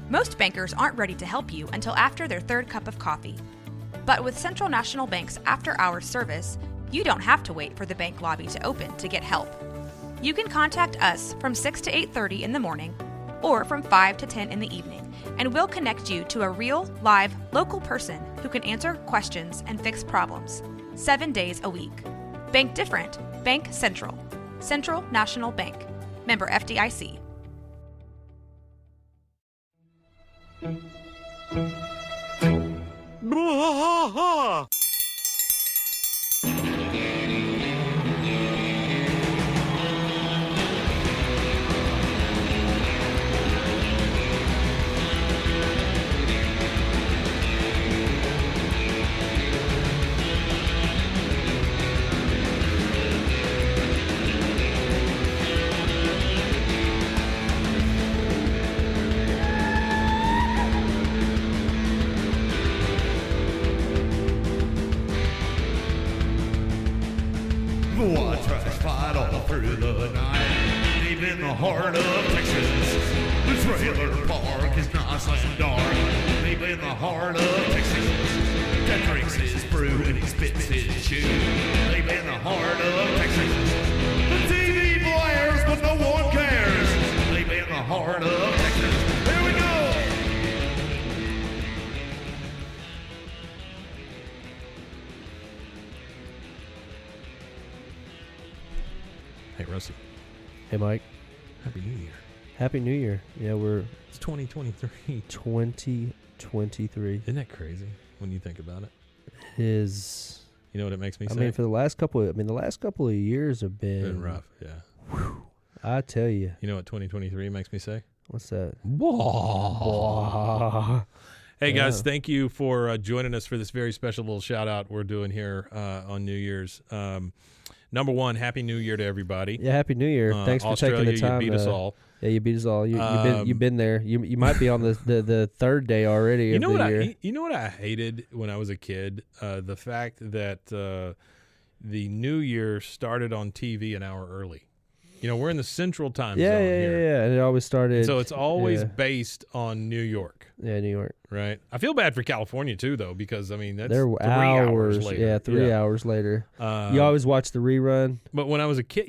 Most bankers aren't ready to help you until after their third cup of coffee. But with Central National Bank's after-hours service, you don't have to wait for the bank lobby to open to get help. You can contact us from 6 to 8:30 in the morning or from 5 to 10 in the evening, and we'll connect you to a real, live, local person who can answer questions and fix problems 7 days a week. Bank different. Bank Central. Central National Bank. Member FDIC. One trash fight all through the night, deep in the heart of Texas. The trailer park is nice and dark, deep in the heart of Texas. That drinks his brew and he spits his chew, deep in the heart of Texas. The TV blares, but no one cares, deep in the heart of Texas. Here we go! Hey, Rusty. Hey, Mike. Happy New Year. Happy New Year. Yeah, we're It's 2023. 2023. Isn't that crazy when you think about it? It is. You know what it makes me I say? mean, the last couple of years have been rough, yeah. I tell you. You know what 2023 makes me say? What's that? Hey, guys, Yeah. thank you for joining us for this very special little shout-out we're doing here on New Year's. Number one, Happy New Year to everybody. Yeah, Happy New Year. Thanks for Australia, taking the time. you beat us all. Yeah, you beat us all. You've been there. You might be on the third day already You of know the what year. you know what I hated when I was a kid? The fact that the New Year started on TV an hour early. You know, we're in the Central Time zone here. Yeah. And it always started. So it's always yeah. based on New York, Yeah, New York. right? I feel bad for California too, though, because I mean that's There 3 were hours later. Yeah, 3 hours later. You Uh, always watch the rerun. but when I was a kid,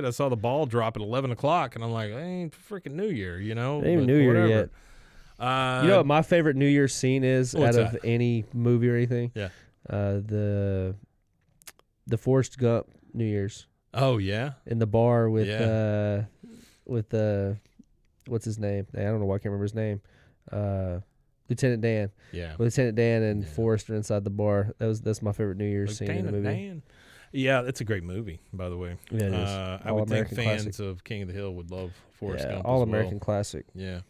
I saw the ball drop at 11 o'clock, and I'm like, ain't freaking New Year, you know? It ain't even But New Year whatever. yet. You know what my favorite New Year's scene is What's out of that? any movie or anything? Yeah. The Forrest Gump New Year's Oh yeah, in the bar with Yeah. what's his name? I don't know why I can't remember his name. Lieutenant Dan. yeah. Lieutenant Dan and Yeah. Forrest are inside the bar. That's my favorite New Year's scene in the movie. Dan. Yeah, that's a great movie, by the way. Yeah, it is. I would think All-American fans classic. of King of the Hill would love Forrest Yeah, Gump all as well. American classic. Yeah.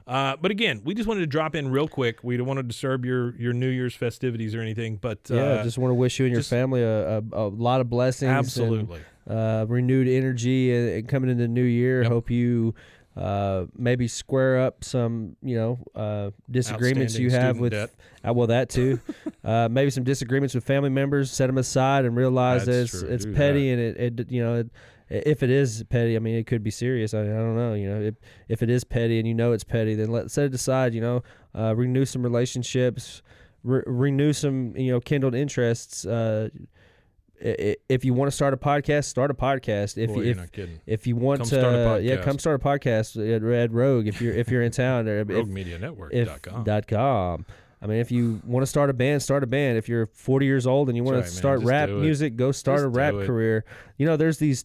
But again, we just wanted to drop in real quick. We don't want to disturb your New Year's festivities or anything, but Yeah, just want to wish you and your just- family a lot of blessings. and, absolutely. renewed energy and coming into the new year. Yep. Hope you maybe square up some disagreements you have Outstanding with student well, that too. Maybe some disagreements with family members. Set them aside and realize That's that true. it's Do petty, and it if it is petty, I mean, it could be serious. I don't know. If it is petty and it's petty, then set it aside. Renew some relationships, renew some kindled interests. If you want to start a podcast, start a podcast. Boy, you're not kidding. If you want Come to, start a podcast. come start a podcast at Red Rogue. If you're in town, or RogueMediaNetwork.com. I mean, if you want to start a band, start a band. If you're 40 years old and you want That's to right, start man. Just rap do it. music, go start Just a rap do it. career. There's these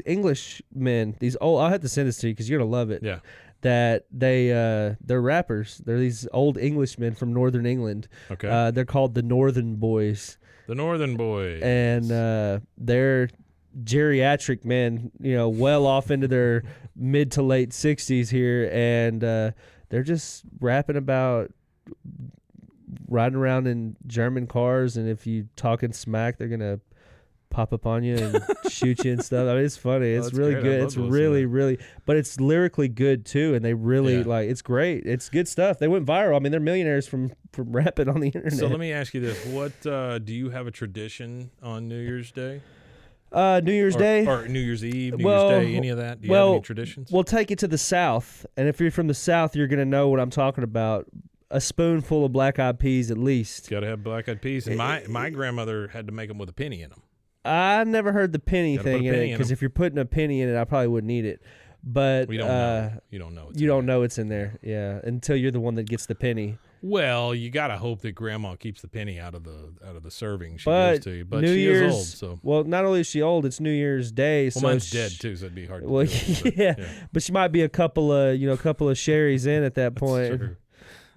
English men. I'll have to send this to you because you're gonna love it. Yeah. That they're rappers. They're these old Englishmen from Northern England. Okay. They're called the Northern Boys. The Northern Boys. And they're geriatric men, well off into their mid to late 60s here, and they're just rapping about riding around in German cars, and if you talking smack, they're gonna pop up on you and shoot you and stuff. I mean, it's funny. It's that's really great. I good. love It's listening really, to really, but it's lyrically good too, and they really Yeah. it's great. It's good stuff. They went viral. I mean, they're millionaires from rapping on the internet. So let me ask you this: what do you have a tradition on New Year's Day? New Year's Day. Or New Year's Eve, New Well, Year's Day, any of that? Do you have any traditions? We'll take it to the South, and if you're from the South, you're going to know what I'm talking about. A spoonful of black-eyed peas at least. Got to have black-eyed peas. And my grandmother had to make them with a penny in them. I never heard the penny Gotta put thing a in penny it, in because 'em. if you're putting a penny in it, I probably wouldn't eat it. But We don't know. You don't know. you don't know it's in there, yeah, until you're the one that gets the penny. Well, you got to hope that Grandma keeps the penny out of the serving she But gives to you. But New she Year's, is old, so. well, not only is she old, it's New Year's Day. Well, so mine's dead too, so it'd be hard to Well, do it, but, yeah, but she might be a couple of sherries in at that point. That's true.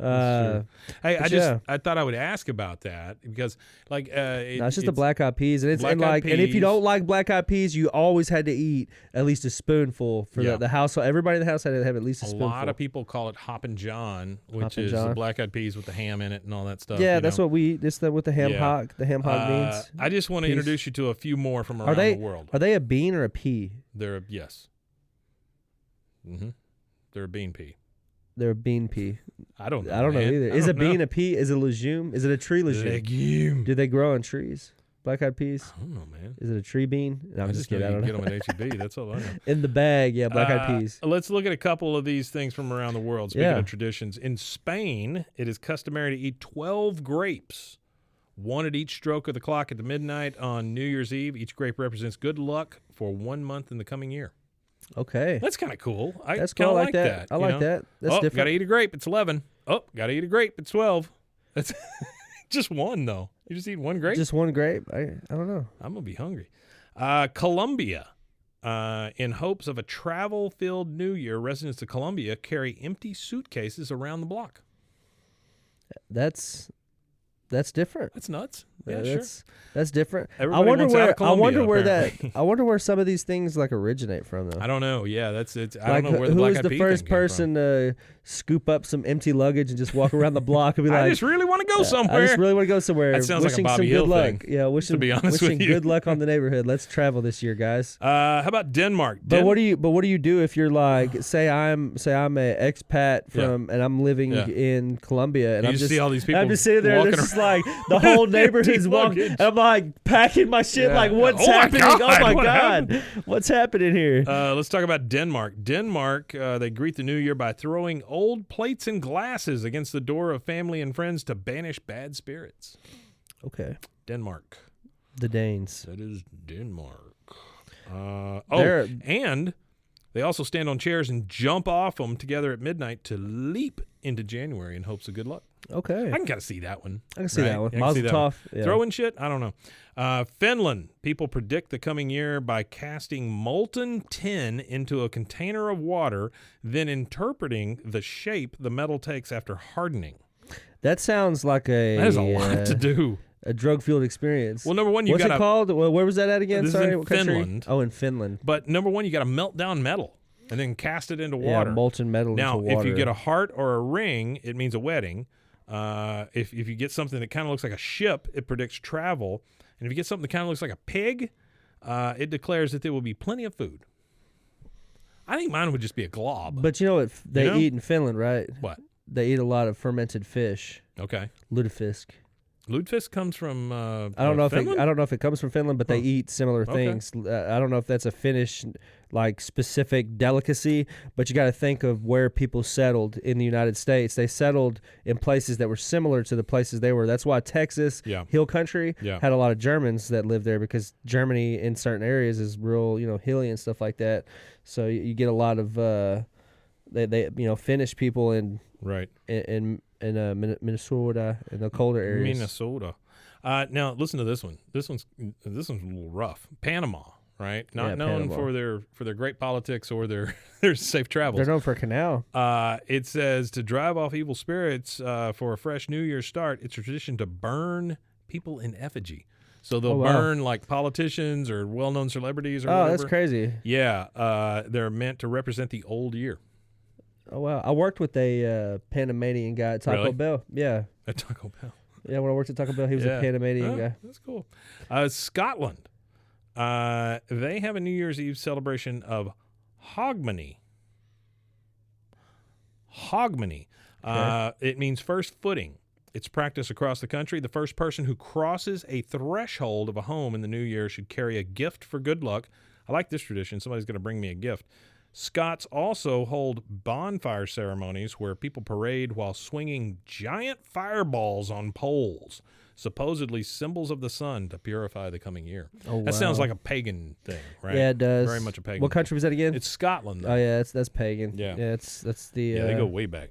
Hey, but yeah. I thought I would ask about that because, like, No, it's just the black-eyed peas, and and if you peas. don't like black-eyed peas, you always had to eat at least a spoonful for Yeah. the household. Everybody in the house had to have at least a A spoonful. lot of people call it Hoppin' John, which Hoppin' is John. the black-eyed peas with the ham in it and all that stuff. Yeah, you that's know. what we eat. This with the ham Yeah. hock, beans. I just want to peas. introduce you to a few more from around Are they the world. Are they a bean or a pea? They're yes. They're a bean pea. They're a bean pea. I don't know. I don't know man. either. I Is a don't know. bean a pea? Is it a legume? Is it a tree legume? Legume. Do they grow on trees? Black-eyed peas? I don't know, man. Is it a tree bean? No, I'm I just just know kidding. I you don't can know. get them at HEB. That's all I know. In the bag, yeah, black-eyed peas. Let's look at a couple of these things from around the world. Speaking Yeah. of traditions, in Spain, it is customary to eat 12 grapes, one at each stroke of the clock at the midnight on New Year's Eve. Each grape represents good luck for 1 month in the coming year. Okay. That's kind of cool. That's kind cool. of I like that. I you like know? that. That's Got to different. eat a grape. It's 11. Oh, got to eat a grape. It's 12. That's just one, though. You just eat one grape? Just one grape? I don't know. I'm going to be hungry. Colombia. In hopes of a travel-filled New Year, residents of Colombia carry empty suitcases around the block. That's different. That's nuts. Yeah, Yeah, sure. That's different. Everybody wants out of Colombia, apparently. I wonder where some of these things like originate from though. I don't know. Yeah, that's it. I Like don't know where the who black was eyed the pea first thing came person to scoop up some empty luggage and just walk around the block and be from. like, I just really want to go somewhere. I just really want to go somewhere. That sounds like a wishing Bobby some Hill good luck. thing, Yeah, wishing be honest wishing with you. good luck on the neighborhood. Let's travel this year, guys. How about Denmark? But what do you do if you're like say I'm a expat from and I'm living Yeah. in Colombia and You I'm just just see all these and people I'm just sitting there and walking it's just like the whole neighborhood's walking luggage. and I'm like packing my shit Yeah. like what's Oh my happening? God, Oh my what god. What's happening here? Let's talk about Denmark. Denmark, they greet the new year by throwing old plates and glasses against the door of family and friends to banish bad spirits. Okay. Denmark. The Danes. That is Denmark. They're- And they also stand on chairs and jump off them together at midnight to leap into January in hopes of good luck. Okay. I can kind of see that one. I can see right? that one. I can see Mazel that one. tov. Yeah. Throwing shit? I don't know. Finland. People predict the coming year by casting molten tin into a container of water, then interpreting the shape the metal takes after hardening. That sounds like That is a lot to do. A drug-fueled experience. Well, number one, you What's got it called? Where was that at again? This is Sorry, in what country? Finland. Oh, in Finland. But number one, you got to melt down metal and then cast it into water. Yeah, molten metal Now, into water. if you get a heart or a ring, it means a wedding. If you get something that kind of looks like a ship, it predicts travel. And if you get something that kind of looks like a pig, it declares that there will be plenty of food. I think mine would just be a glob. But you know what they know? eat in Finland, right? What? They eat a lot of fermented fish. Okay. Lutefisk. Lutefisk comes from I don't know if it comes from Finland, but they eat similar Okay. things. I don't know if that's a Finnish like specific delicacy, but you got to think of where people settled in the United States. They settled in places that were similar to the places they were. That's why Texas, Yeah. hill country, Yeah. had a lot of Germans that lived there because Germany in certain areas is real, hilly and stuff like that. So you get a lot of they Finnish people in Right. Minnesota in the colder areas. Minnesota. Now listen to this one. This one's a little rough. Panama, right? Not Yeah, known Panama. for their great politics or their their safe travels. They're known for a canal. It says to drive off evil spirits for a fresh New Year's start. It's a tradition to burn people in effigy. So they'll Oh, wow. burn like politicians or well-known celebrities or Oh, whatever. that's crazy. Yeah, they're meant to represent the old year. Oh, wow. I worked with a Panamanian guy at Taco Really? Bell. Yeah. At Taco Bell. Yeah, when I worked at Taco Bell, he was Yeah. a Panamanian Oh, guy. That's cool. Scotland. They have a New Year's Eve celebration of Hogmanay. Hogmanay. It means first footing. It's practiced across the country. The first person who crosses a threshold of a home in the new year should carry a gift for good luck. I like this tradition. Somebody's going to bring me a gift. Scots also hold bonfire ceremonies where people parade while swinging giant fireballs on poles, supposedly symbols of the sun to purify the coming year. Oh, That sounds wow. like a pagan thing, right? Yeah, it does. Very much a pagan What country was that again? It's Scotland, though. Oh yeah, that's pagan. Yeah. That's the Yeah, they go way back.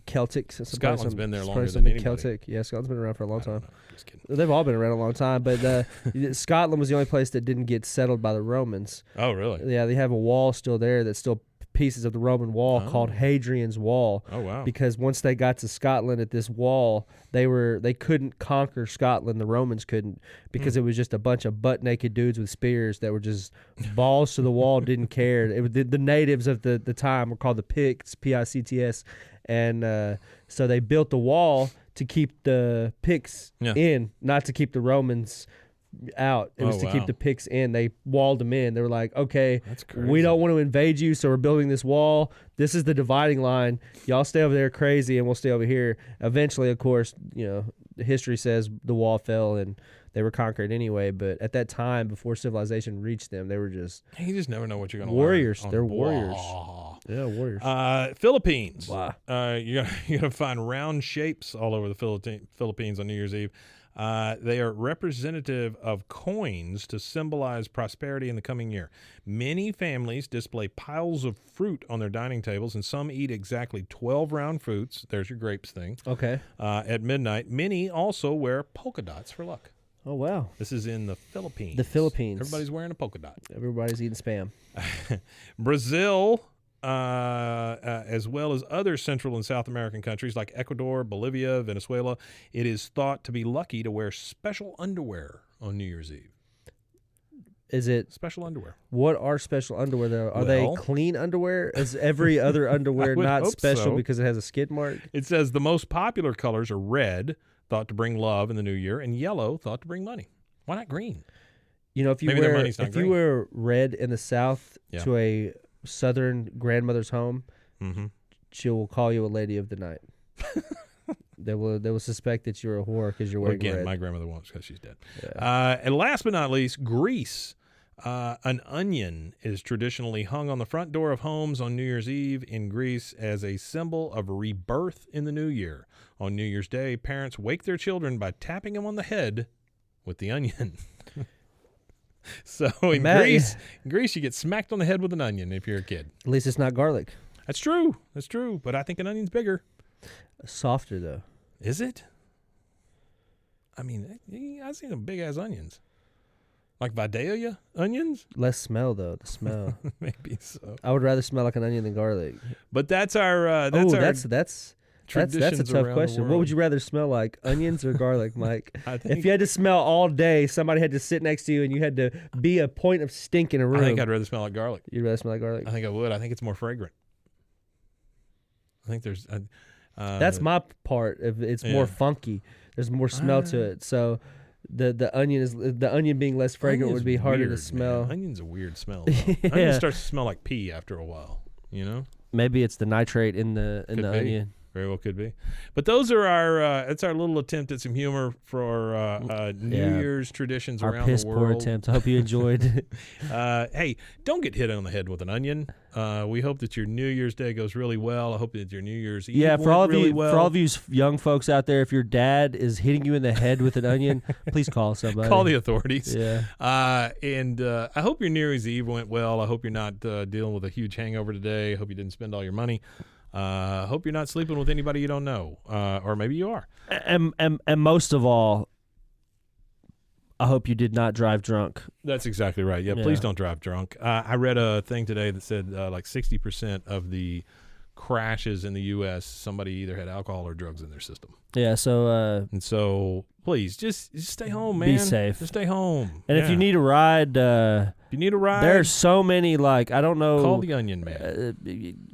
Celtic. Scotland's been there longer than something anybody. Celtic. Yeah, Scotland's been around for a long I don't time. know. Just kidding. They've all been around a long time, but Scotland was the only place that didn't get settled by the Romans. Oh, really? Yeah, they have a wall still there that's still pieces of the Roman wall called Hadrian's Wall. Oh, wow. Because once they got to Scotland at this wall, they couldn't conquer Scotland. The Romans couldn't because it was just a bunch of butt naked dudes with spears that were just balls to the wall, didn't care. It was the natives of the time were called the Picts, Picts, and so they built the wall to keep the Picts in, not to keep the Romans out. It was to keep the Picts in. They walled them in. They were like, okay, That's crazy. we don't want to invade you, so we're building this wall. This is the dividing line. Y'all stay over there crazy, and we'll stay over here. Eventually, of course, history says the wall fell and they were conquered anyway. But at that time, before civilization reached them, they were just You just never know what you're going to warriors. learn. They're on the warriors. wall. Yeah, warriors. Philippines. Wow. You're gonna find round shapes all over the Philippines on New Year's Eve. They are representative of coins to symbolize prosperity in the coming year. Many families display piles of fruit on their dining tables, and some eat exactly 12 round fruits. There's your grapes thing. Okay. At midnight, many also wear polka dots for luck. Oh, wow. This is in the Philippines. The Philippines. Everybody's wearing a polka dot. Everybody's eating spam. Brazil, as well as other Central and South American countries like Ecuador, Bolivia, Venezuela, it is thought to be lucky to wear special underwear on New Year's Eve. Is it? Special underwear. What are special underwear, though? Are they Well- clean underwear? Is every other underwear would not hope special so. because it has a skid mark? It says the most popular colors are red, thought to bring love in the new year, and yellow, thought to bring money. Why not green? If you Maybe their wear money's not if you green. wear red in the South Yeah. to a Southern grandmother's home, Mm-hmm. she will call you a lady of the night. They will suspect that you're a whore because you're Well, wearing again, red. my grandmother won't because she's dead. Yeah. And last but not least, Greece. An onion is traditionally hung on the front door of homes on New Year's Eve in Greece as a symbol of rebirth in the new year. On New Year's Day, parents wake their children by tapping them on the head with the onion. So in Greece, you get smacked on the head with an onion if you're a kid. At least it's not garlic. That's true. That's true. But I think an onion's bigger. Softer though. Is it? I mean, I've seen some big ass onions. Like Vidalia onions? Less smell though. The smell. Maybe so. I would rather smell like an onion than garlic. But that's our That's a traditions tough around question. the What world. would you rather smell like, onions or garlic, Mike? I think, If you had to smell all day, somebody had to sit next to you, and you had to be a point of stink in a room. I think I'd rather smell like garlic. You'd rather smell like garlic. I think I would. I think it's more fragrant. I think there's. That's my part. If it's more yeah. funky, there's more smell to it. So the onion being less fragrant onion's would be harder weird, to smell. Man. Onion's a weird smell. Though. Yeah. Onion starts to smell like pee after a while. You know. Maybe it's the nitrate in the Could be. onion. Very well could be. But those are our that's our little attempt at some humor for New Yeah. Year's traditions Our around piss the poor world. attempt. I hope you enjoyed. Hey, don't get hit on the head with an onion. We hope that your New Year's Day goes really well. I hope that your New Year's Eve Yeah, went for all of really you, well. for all of you young folks out there, if your dad is hitting you in the head with an onion, please call somebody. Call the authorities. Yeah. And I hope your New Year's Eve went well. I hope you're not dealing with a huge hangover today. I hope you didn't spend all your money. I hope you're not sleeping with anybody you don't know, or maybe you are. And most of all, I hope you did not drive drunk. That's exactly right. Yeah, Yeah. please don't drive drunk. I read a thing today that said like 60% of the crashes in the U.S., somebody either had alcohol or drugs in their system. Yeah, so And so, please, just stay home, man. Be safe. Just stay home. and if you need a ride, if you need a ride, there's so many, like, I don't know. call the Onion Man.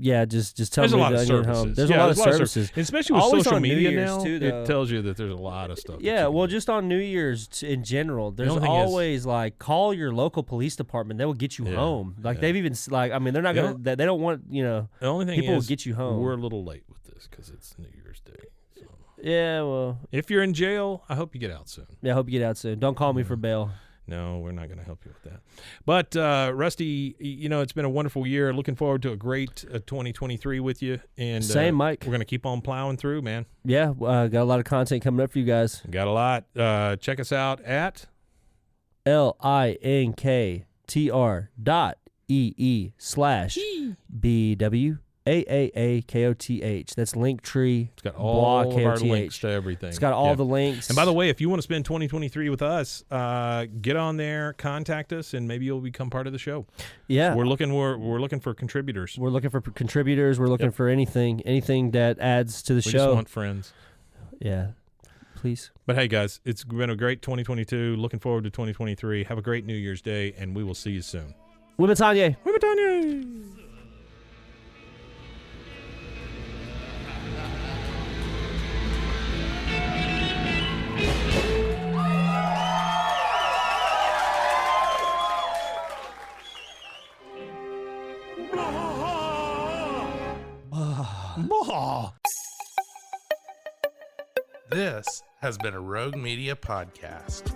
Yeah, just tell There's a me lot the of onion services. home. There's Yeah, a lot of services. especially with Always social on New media Year's, now. too, though. It tells you that there's a lot of stuff. that Yeah, you well, can just on New Year's in general, there's only thing is- always like call your local police department. They will get you Yeah, home. Like yeah. they've even like I mean they're not You gonna know- they don't want The only thing people will is get you home. we're a little late with this because it's New Year's Day. So. Yeah, well, If you're in jail, I hope you get out soon. yeah, I hope you get out soon. Don't call me for bail. No, we're not going to help you with that. But, Rusty, it's been a wonderful year. Looking forward to a great 2023 with you. And Same, Mike. We're going to keep on plowing through, man. Yeah, got a lot of content coming up for you guys. Got a lot. Check us out at linktr.ee/BWAAAKOTH. That's Linktree. It's got all of our KOTH. links to everything. It's got all the links. And by the way, if you want to spend 2023 with us, get on there, contact us, and maybe you'll become part of the show. Yeah. So we're looking for contributors. We're looking for contributors. We're looking for anything that adds to the We show. just want friends. Yeah. Please. But hey, guys, it's been a great 2022. Looking forward to 2023. Have a great New Year's Day, and we will see you soon. Wimitanye. This has been a Rogue Media podcast.